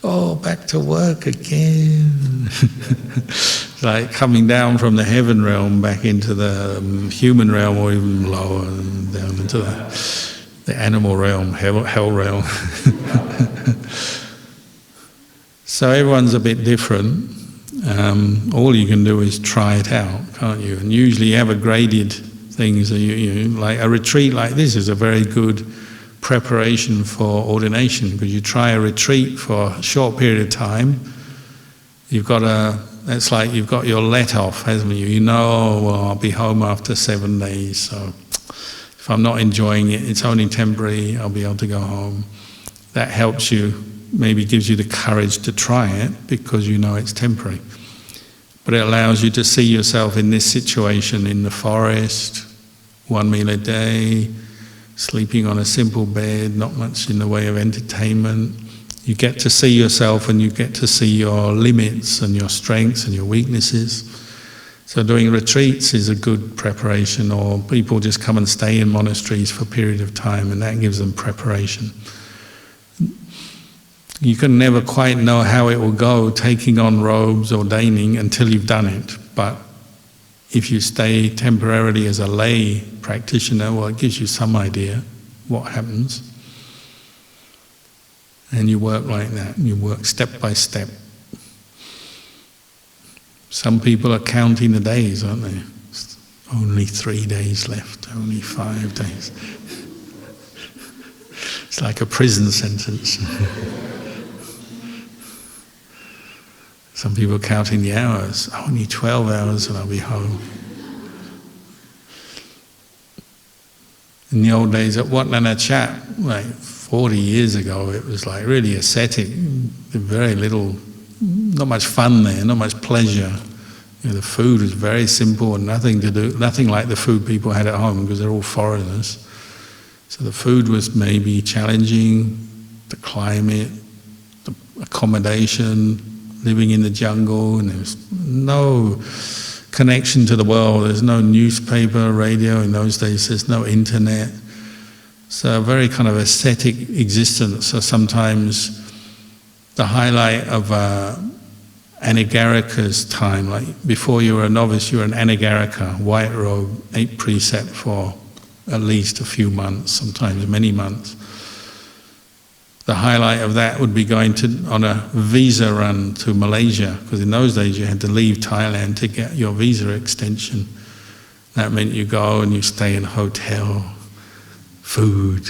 Oh, back to work again. It's like coming down from the heaven realm back into the human realm, or even lower, down into the animal realm, hell realm. So everyone's a bit different. All you can do is try it out, can't you? And usually you have a graded things. Like a retreat like this is a very good preparation for ordination, because you try a retreat for a short period of time. That's like you've got your let off, hasn't you? I'll be home after 7 days, so if I'm not enjoying it, it's only temporary, I'll be able to go home. That helps you, maybe gives you the courage to try it, because it's temporary. But it allows you to see yourself in this situation, in the forest, 1 meal a day, sleeping on a simple bed, not much in the way of entertainment. You get to see yourself, and you get to see your limits and your strengths and your weaknesses. So doing retreats is a good preparation, or people just come and stay in monasteries for a period of time, and that gives them preparation. You can never quite know how it will go taking on robes, ordaining, until you've done it. But if you stay temporarily as a lay practitioner, well, it gives you some idea what happens. And you work like that, you work step by step. Some people are counting the days, aren't they? Only 3 days left, only 5 days. It's like a prison sentence. Some people are counting the hours, only 12 hours and I'll be home. In the old days at Wat Nana Chat, like 40 years ago, it was like really ascetic, very little, not much fun there, not much pleasure. You know, the food was very simple and nothing like the food people had at home because they're all foreigners. So the food was maybe challenging, the climate, the accommodation, living in the jungle, and there was no connection to the world. There's no newspaper, radio in those days, there's no internet. So a very kind of ascetic existence. So sometimes the highlight of Anagarika's time, like before you were a novice, you were an Anagarika, white robe, 8 precept for at least a few months, sometimes many months. The highlight of that would be going on a visa run to Malaysia, because in those days you had to leave Thailand to get your visa extension. That meant you go and you stay in a hotel, food,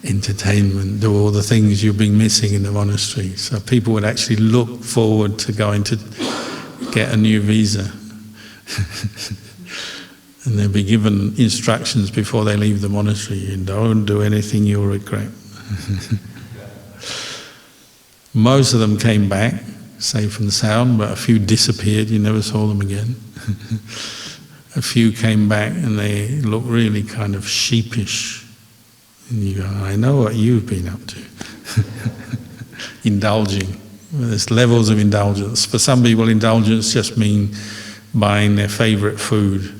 entertainment, do all the things you've been missing in the monastery. So people would actually look forward to going to get a new visa. And they'd be given instructions before they leave the monastery, and don't do anything you'll regret. Most of them came back, safe and sound, but a few disappeared, you never saw them again. A few came back and they looked really kind of sheepish. And you go, I know what you've been up to. Indulging. There's levels of indulgence. For some people, indulgence just means buying their favourite food.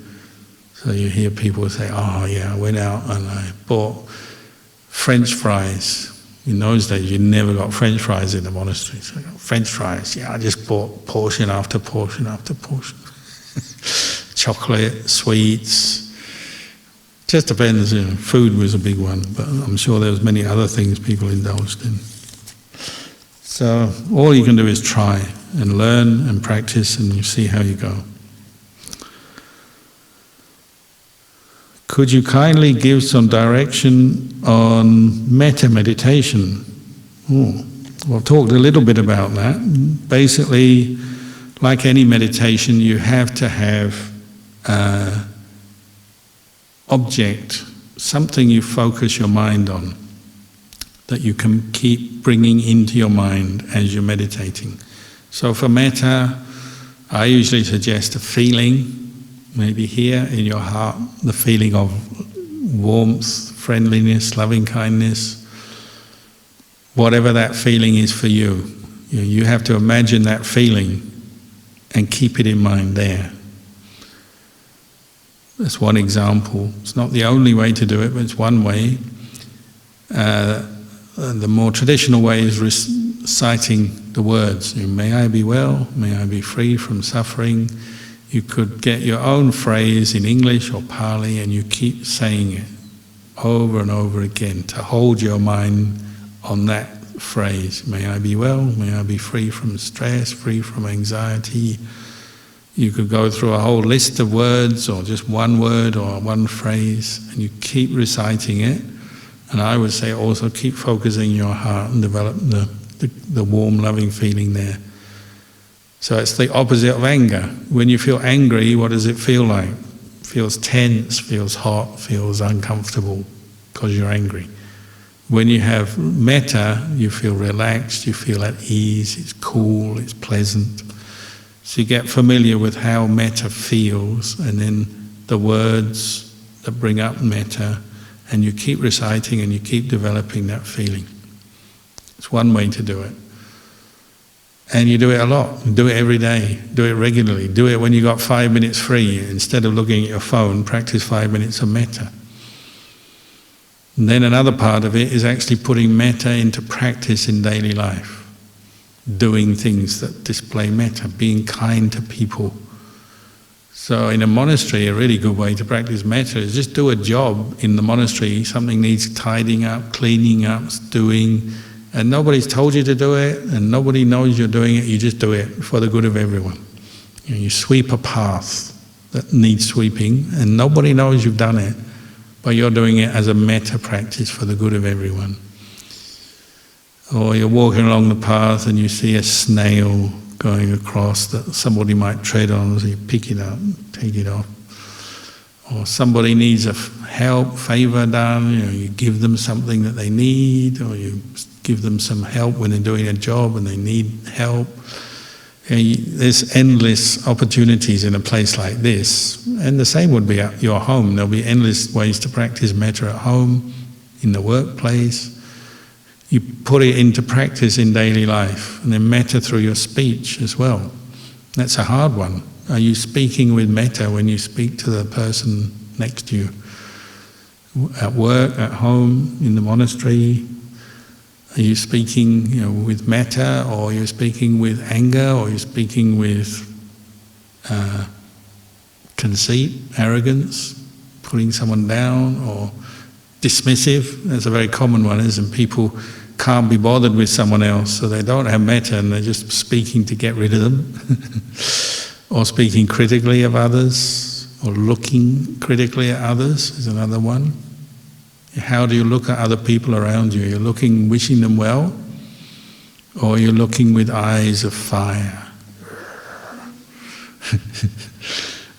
So you hear people say, oh yeah, I went out and I bought French fries. In those days, you never got French fries in the monastery. So I got French fries, yeah, I just bought portion after portion after portion. Chocolate, sweets. Just depends, you know, food was a big one, but I'm sure there was many other things people indulged in. So all you can do is try and learn and practice, and you see how you go. Could you kindly give some direction on metta meditation? Well, I've talked a little bit about that. Basically, like any meditation, you have to have object, something you focus your mind on, that you can keep bringing into your mind as you're meditating. So for metta, I usually suggest a feeling, maybe here in your heart, the feeling of warmth, friendliness, loving kindness, whatever that feeling is for you. You have to imagine that feeling and keep it in mind there. That's one example. It's not the only way to do it, but it's one way. The more traditional way is reciting the words. May I be well, may I be free from suffering. You could get your own phrase in English or Pali and you keep saying it over and over again to hold your mind on that phrase. May I be well, may I be free from stress, free from anxiety. You could go through a whole list of words or just one word or one phrase and you keep reciting it. And I would say also keep focusing your heart and develop the warm, loving feeling there. So it's the opposite of anger. When you feel angry, what does it feel like? It feels tense, feels hot, feels uncomfortable because you're angry. When you have metta, you feel relaxed, you feel at ease, it's cool, it's pleasant. So you get familiar with how metta feels, and then the words that bring up metta, and you keep reciting and you keep developing that feeling. It's one way to do it. And you do it a lot. Do it every day. Do it regularly. Do it when you got 5 minutes free. Instead of looking at your phone, practice 5 minutes of metta. And then another part of it is actually putting metta into practice in daily life. Doing things that display metta, being kind to people. So in a monastery, a really good way to practice metta is just do a job in the monastery. Something needs tidying up, cleaning up, doing, and nobody's told you to do it, and nobody knows you're doing it, you just do it for the good of everyone. You sweep a path that needs sweeping, and nobody knows you've done it, but you're doing it as a metta practice for the good of everyone. Or you're walking along the path and you see a snail going across that somebody might tread on, so you pick it up, take it off. Or somebody needs favor done, you give them something that they need, or you give them some help when they're doing a job and they need help. There's endless opportunities in a place like this, and the same would be at your home. There'll be endless ways to practice metta at home, in the workplace. You put it into practice in daily life, and then metta through your speech as well. That's a hard one. Are you speaking with metta when you speak to the person next to you? At work, at home, in the monastery? Are you speaking, with metta, or are you speaking with anger, or are you speaking with conceit, arrogance, putting someone down, or dismissive? That's a very common one, isn't it? People can't be bothered with someone else, so they don't have metta and they're just speaking to get rid of them. Or speaking critically of others, or looking critically at others is another one. How do you look at other people around you? You're looking, wishing them well, or you're looking with eyes of fire.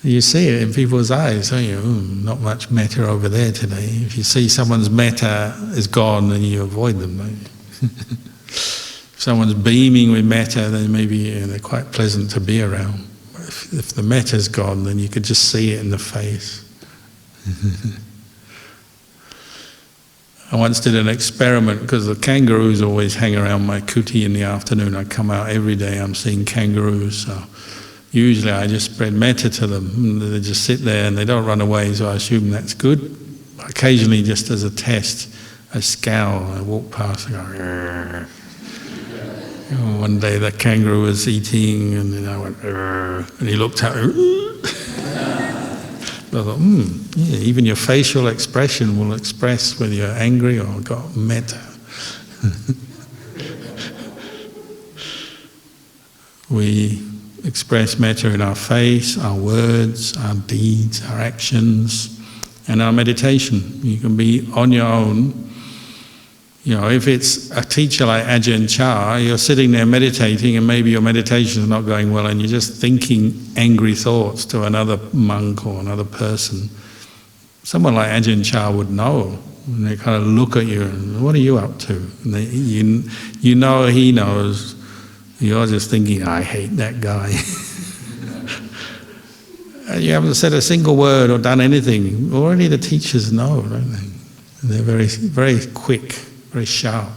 You see it in people's eyes, don't you? Not much metta over there today. If you see someone's metta is gone, then you avoid them, don't you? If someone's beaming with metta, then maybe they're quite pleasant to be around. If the metta's gone, then you could just see it in the face. I once did an experiment because the kangaroos always hang around my kuti in the afternoon. I come out every day, I'm seeing kangaroos. So usually I just spread metta to them. They just sit there and they don't run away, so I assume that's good. Occasionally, just as a test, I scowl. I walk past and go, one day the kangaroo was eating and then I went, and he looked at me. I thought, yeah, even your facial expression will express whether you're angry or got metta. We express metta in our face, our words, our deeds, our actions, and our meditation. You can be on your own. If it's a teacher like Ajahn Chah, you're sitting there meditating and maybe your meditation is not going well and you're just thinking angry thoughts to another monk or another person. Someone like Ajahn Chah would know. And they kind of look at you and, what are you up to? And you know he knows. You're just thinking, I hate that guy. And you haven't said a single word or done anything. Already the teachers know, don't they? They're very, very quick. Very sharp.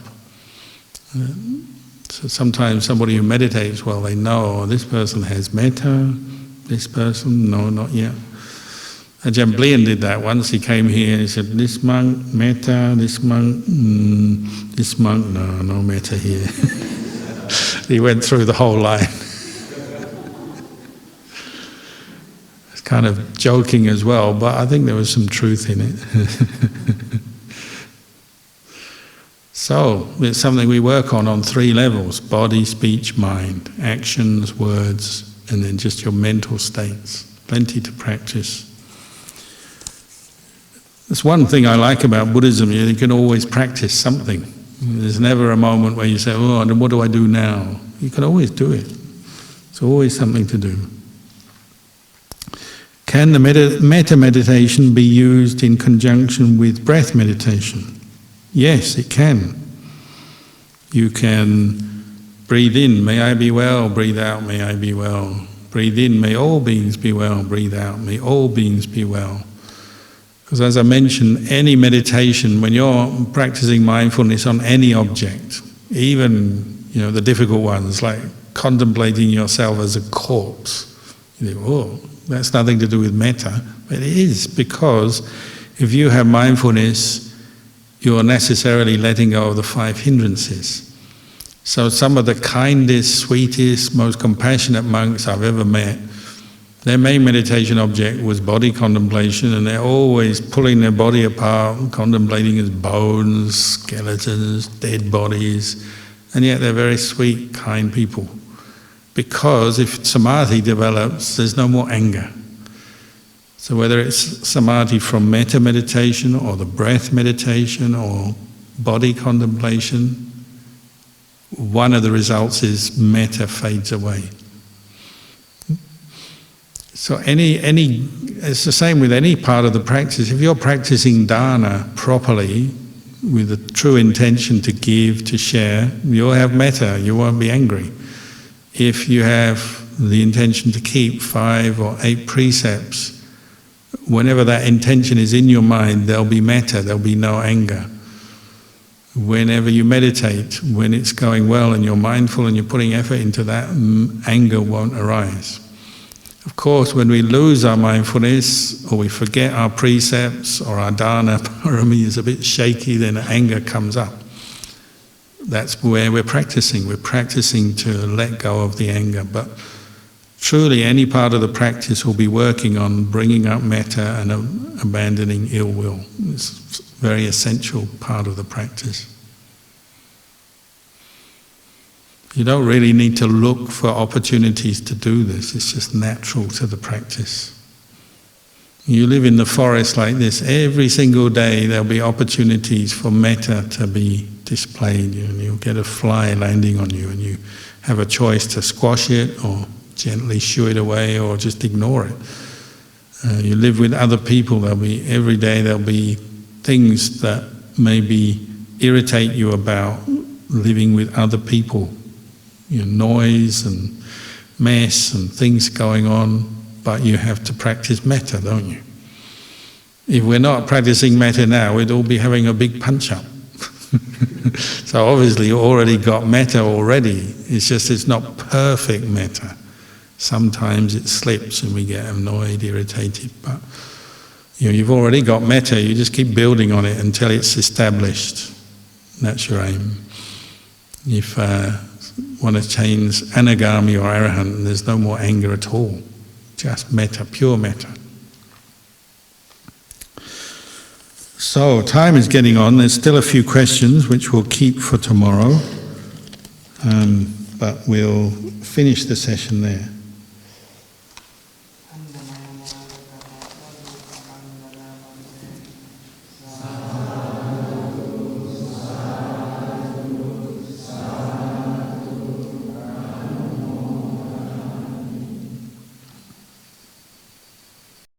So sometimes somebody who meditates well, they know this person has metta, this person, no, not yet. Ajahn Kalyano did that once. He came here and he said, this monk, metta, this monk, no metta here. He went through the whole line. It's kind of joking as well, but I think there was some truth in it. So, it's something we work on 3 levels: body, speech, mind, actions, words, and then just your mental states. Plenty to practice. That's one thing I like about Buddhism, you can always practice something. There's never a moment where you say, oh, what do I do now? You can always do it. It's always something to do. Can the metta meditation be used in conjunction with breath meditation? Yes, it can. You can breathe in, may I be well, breathe out, may I be well. Breathe in, may all beings be well, breathe out, may all beings be well. Because as I mentioned, any meditation, when you're practicing mindfulness on any object, even the difficult ones like contemplating yourself as a corpse, you think, oh, that's nothing to do with metta. But it is, because if you have mindfulness, you are necessarily letting go of the 5 hindrances. So some of the kindest, sweetest, most compassionate monks I've ever met, their main meditation object was body contemplation, and they're always pulling their body apart, contemplating as bones, skeletons, dead bodies, and yet they're very sweet, kind people. Because if samadhi develops, there's no more anger. So whether it's samadhi from metta meditation or the breath meditation or body contemplation, one of the results is metta fades away. So it's the same with any part of the practice. If you're practicing dana properly, with a true intention to give, to share, you'll have metta, you won't be angry. If you have the intention to keep 5 or 8 precepts, whenever that intention is in your mind, there'll be metta, there'll be no anger. Whenever you meditate, when it's going well and you're mindful and you're putting effort into that, anger won't arise. Of course, when we lose our mindfulness, or we forget our precepts, or our dana parami is a bit shaky, then anger comes up. That's where we're practicing. We're practicing to let go of the anger. But truly, any part of the practice will be working on bringing up metta and abandoning ill will. It's a very essential part of the practice. You don't really need to look for opportunities to do this. It's just natural to the practice. You live in the forest like this, every single day there'll be opportunities for metta to be displayed, and you'll get a fly landing on you and you have a choice to squash it or gently shoo it away or just ignore it. You live with other people, every day there'll be things that maybe irritate you about living with other people. Noise and mess and things going on, but you have to practice metta, don't you? If we're not practicing metta now, we'd all be having a big punch-up. So obviously you already got metta already, it's just it's not perfect metta. Sometimes it slips and we get annoyed, irritated, but you've already got metta, you just keep building on it until it's established. That's your aim. If want to change anagami or arahant, there's no more anger at all. Just metta, pure metta. So, time is getting on. There's still a few questions which we'll keep for tomorrow. But we'll finish the session there.